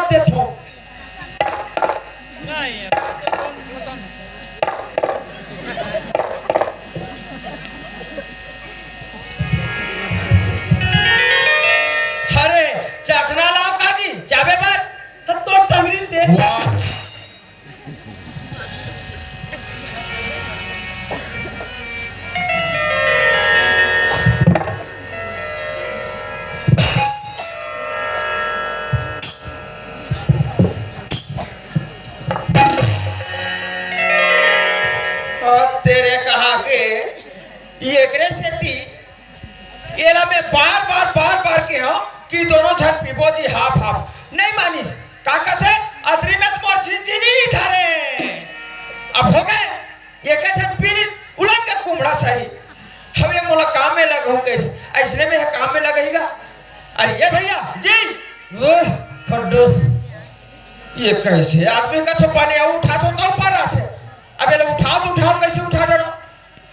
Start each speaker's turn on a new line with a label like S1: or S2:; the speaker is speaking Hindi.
S1: जवाब देथो।
S2: अरे चखना लाओ काजी चाबे पर
S1: तो टंगरी देख।
S2: तेरे कहा के ये एकरे से थी एला में बार बार के हो कि दोनों झट पीबो जी हाफ हाफ नहीं मानिस का कहते अदरी में मोर झिनझिनी नहीं धारे अब हो गए ये के झट पीलिस उलट के कुमड़ा सही हवे मोला काम में लगहु के ऐसने में काम में लगेगा। अरे ये भैया जी
S1: ओह खड्डोस
S2: ये कैसे आदमी का तो पानी उठा तो ऊपर आते अब ये उठाओ तो उठाओ कैसे